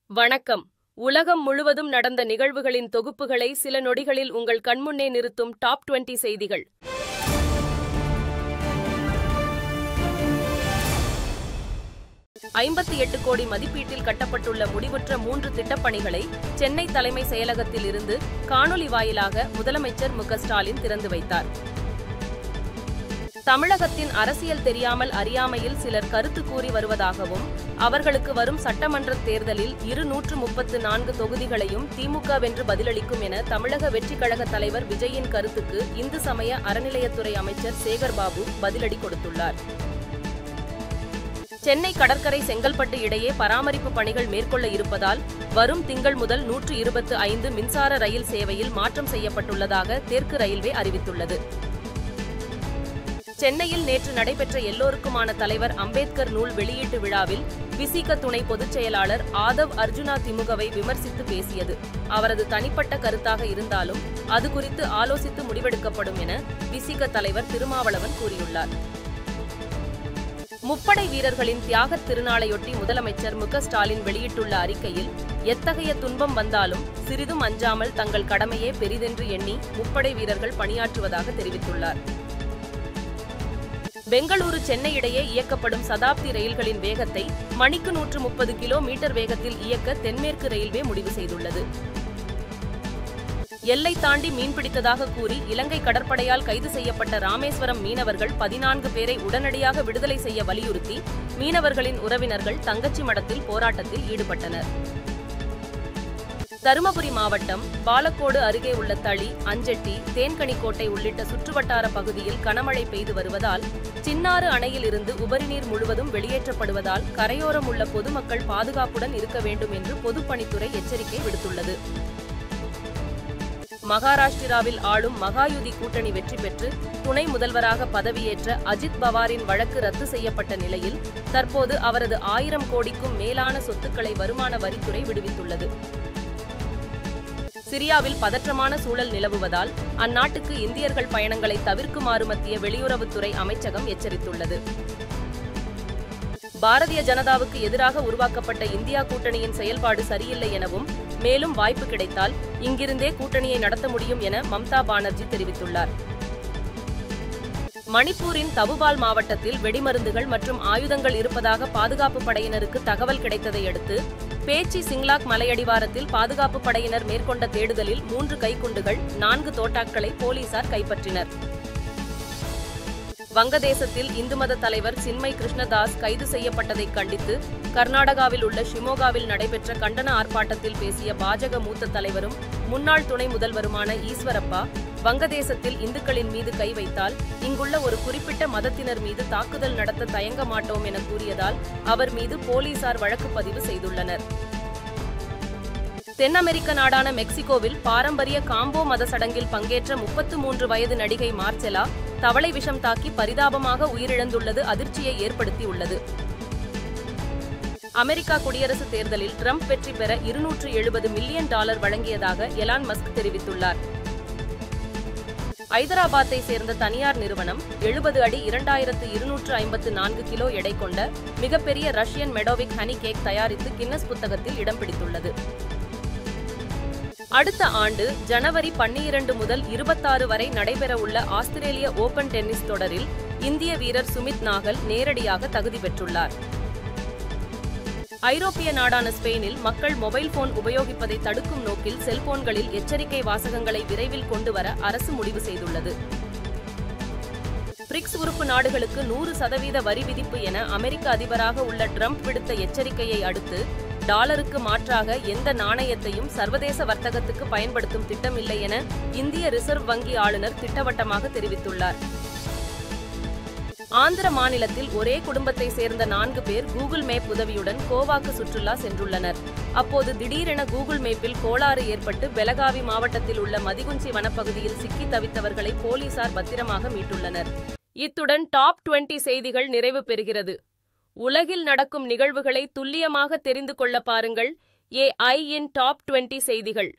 வணக்கம். உலகம் முழுவதும் நடந்த நிகழ்வுகளின் தொகுப்புகளை சில நொடிகளில் உங்கள் கண்முன்னே நிறுத்தும் டாப் 20 செய்திகள். $58 கோடி மதிப்பீட்டில் கட்டப்பட்டுள்ள முடிவுற்ற 3 திட்டப்பணிகளை சென்னை தலைமை செயலகத்தில் இருந்து காணொலி வாயிலாக முதலமைச்சர் மு.க.ஸ்டாலின் திறந்து வைத்தார். தமிழகத்தின் அரசியல் தெரியாமல் அறியாமையில் சிலர் கருத்து கூறி வருவதாகவும், அவர்களுக்கு வரும் சட்டமன்ற தேர்தலில் 234 தொகுதிகளையும் திமுக வென்று பதிலளிக்கும் என தமிழக வெற்றிக் கழக தலைவர் விஜயின் கருத்துக்கு இந்து சமய அறநிலையத்துறை அமைச்சர் சேகர்பாபு பதிலடி கொடுத்துள்ளார். சென்னை கடற்கரை செங்கல்பட்டு இடையே பராமரிப்பு பணிகள் மேற்கொள்ள இருப்பதால் வரும் திங்கள் முதல் 125 மின்சார ரயில் சேவையில் மாற்றம் செய்யப்பட்டுள்ளதாக தெற்கு ரயில்வே அறிவித்துள்ளது. சென்னையில் நேற்று நடைபெற்ற எல்லோருக்குமான தலைவர் அம்பேத்கர் நூல் வெளியீட்டு விழாவில் விசிக துணை பொதுச் செயலாளர் ஆதவ் அர்ஜுனா திமுகவை விமர்சித்து பேசியது அவரது தனிப்பட்ட கருத்தாக இருந்தாலும் அது குறித்து ஆலோசித்து முடிவெடுக்கப்படும் என விசிக தலைவர் திருமாவளவன் கூறியுள்ளார். முப்படை வீரர்களின் தியாகத் திருநாளையொட்டி முதலமைச்சர் மு.க.ஸ்டாலின் வெளியிட்டுள்ள அறிக்கையில், எத்தகைய துன்பம் வந்தாலும் சிறிதும் அஞ்சாமல் தங்கள் கடமையே பெரிதென்று எண்ணி முப்படை வீரர்கள் பணியாற்றுவதாக தெரிவித்துள்ளார். பெங்களூரு சென்னை இடையே இயக்கப்படும் சதாப்தி ரயில்களின் வேகத்தை மணிக்கு 130 கிலோமீட்டர் வேகத்தில் இயக்க தென்மேற்கு ரயில்வே முடிவு செய்துள்ளது. எல்லை தாண்டி மீன்பிடித்ததாக கூறி இலங்கை கடற்படையால் கைது செய்யப்பட்ட ராமேஸ்வரம் மீனவர்கள் 14 பேரை உடனடியாக விடுதலை செய்ய வலியுறுத்தி மீனவர்களின் உறவினர்கள் தங்கச்சி மடத்தில் போராட்டத்தில் ஈடுபட்டனர். தருமபுரி மாவட்டம் பாலக்கோடு அருகே உள்ள தளி, அஞ்செட்டி, தேன்கனிக்கோட்டை உள்ளிட்ட சுற்றுவட்டார பகுதியில் கனமழை பெய்து வருவதால் சின்னாறு அணையில் இருந்து உபரிநீர் முழுவதும் வெளியேற்றப்படுவதால் கரையோரம் உள்ள பொதுமக்கள் பாதுகாப்புடன் இருக்க வேண்டும் என்று பொதுப்பணித்துறை எச்சரிக்கை விடுத்துள்ளது. மகாராஷ்டிராவில் ஆளும் மகாயுதி கூட்டணி வெற்றி பெற்று துணை முதல்வராக பதவியேற்ற அஜித் பவாரின் வழக்கு ரத்து செய்யப்பட்ட நிலையில் தற்போது அவரது 1000 கோடிக்கும் மேலான சொத்துக்களை வருமான வரித்துறை விடுவித்துள்ளது. சிரியாவில் பதற்றமான சூழல் நிலவுவதால் அந்நாட்டுக்கு இந்தியர்கள் பயணங்களை தவிர்க்குமாறு மத்திய வெளியுறவுத்துறை அமைச்சகம் எச்சரித்துள்ளது. பாரதிய ஜனதாவுக்கு எதிராக உருவாக்கப்பட்ட இந்தியா கூட்டணியின் செயல்பாடு சரியில்லை எனவும், மேலும் வாய்ப்பு கிடைத்தால் இங்கிருந்தே கூட்டணியை நடத்த முடியும் என மம்தா பானர்ஜி தெரிவித்துள்ளார். மணிப்பூரின் தவுபால் மாவட்டத்தில் வெடிமருந்துகள் மற்றும் ஆயுதங்கள் இருப்பதாக பாதுகாப்பு படையினருக்கு தகவல் கிடைத்ததை அடுத்து பேச்சி சிங்லாக் மலையடிவாரத்தில் பாதுகாப்பு படையினர் மேற்கொண்ட தேடுதலில் 3 கைக்குண்டுகள், 4 தோட்டாக்களை போலீசார் கைப்பற்றினர். வங்கதேசத்தில் இந்து மத தலைவர் சின்மய் கிருஷ்ணதாஸ் கைது செய்யப்பட்டதை கண்டித்து கர்நாடகாவில் உள்ள ஷிமோகாவில் நடைபெற்ற கண்டன ஆர்ப்பாட்டத்தில் பேசிய பாஜக மூத்த தலைவரும் முன்னாள் துணை முதல்வருமான ஈஸ்வரப்பா, வங்கதேசத்தில் இந்துக்களின் மீது கை வைத்தால் இங்குள்ள ஒரு குறிப்பிட்ட மதத்தினர் மீது தாக்குதல் நடத்த தயங்க மாட்டோம் என கூறியதால் அவர் மீது போலீசார் வழக்கு பதிவு செய்துள்ளனர். தென் அமெரிக்க நாடான மெக்சிகோவில் பாரம்பரிய காம்போ மத சடங்கில் பங்கேற்ற 33 வயது நடிகை மார்செலா தவளை விஷம் தாக்கி பரிதாபமாக உயிரிழந்துள்ளது அதிர்ச்சியை ஏற்படுத்தியுள்ளது. அமெரிக்கா குடியரசுத் தேர்தலில் ட்ரம்ப் வெற்றி பெற $270 மில்லியன் வழங்கியதாக எலான் மஸ்க் தெரிவித்துள்ளார். ஐதராபாத்தை சேர்ந்த தனியார் நிறுவனம் 70 அடி 2254 கிலோ எடை கொண்ட மிகப்பெரிய ரஷ்யன் மெடோவிக் ஹனி கேக் தயாரித்து கின்னஸ் புத்தகத்தில் இடம் பிடித்துள்ளது. அடுத்த ஆண்டு ஜனவரி 12 முதல் 26 வரை நடைபெறவுள்ள ஆஸ்திரேலிய ஓபன் டென்னிஸ் தொடரில் இந்திய வீரர் சுமித் நாகல் நேரடியாக தகுதி பெற்றுள்ளார். ஐரோப்பிய நாடான ஸ்பெயினில் மக்கள் மொபைல் போன் உபயோகிப்பதை தடுக்கும் நோக்கில் செல்போன்களில் எச்சரிக்கை வாசகங்களை விரைவில் கொண்டுவர அரசு முடிவு செய்துள்ளது. பிரிக்ஸ் உறுப்பு நாடுகளுக்கு 100% வரி விதிப்பு என அமெரிக்க அதிபராக உள்ள ட்ரம்ப் விடுத்த எச்சரிக்கையை அடுத்து டாலருக்கு மாற்றாக எந்த நாணயத்தையும் சர்வதேச வர்த்தகத்துக்கு பயன்படுத்தும் திட்டமில்லை என இந்திய ரிசர்வ் வங்கி ஆளுநர் திட்டவட்டமாக தெரிவித்துள்ளார். ஆந்திர மாநிலத்தில் ஒரே குடும்பத்தை சேர்ந்த 4 பேர் கூகுள் மேப் உதவியுடன் கோவாக்கு சுற்றுலா சென்றுள்ளனர். அப்போது திடீரென கூகுள் மேப்பில் கோளாறு ஏற்பட்டு பெலகாவி மாவட்டத்தில் உள்ள மதிகுஞ்சி வனப்பகுதியில் சிக்கி தவித்தவர்களை போலீசார் பத்திரமாக மீட்டுள்ளனர். இத்துடன் டாப் 20 செய்திகள் நிறைவு பெறுகிறது. உலகில் நடக்கும் நிகழ்வுகளை துல்லியமாக தெரிந்து கொள்ள பாருங்கள் AI இன் டாப் 20 செய்திகள்.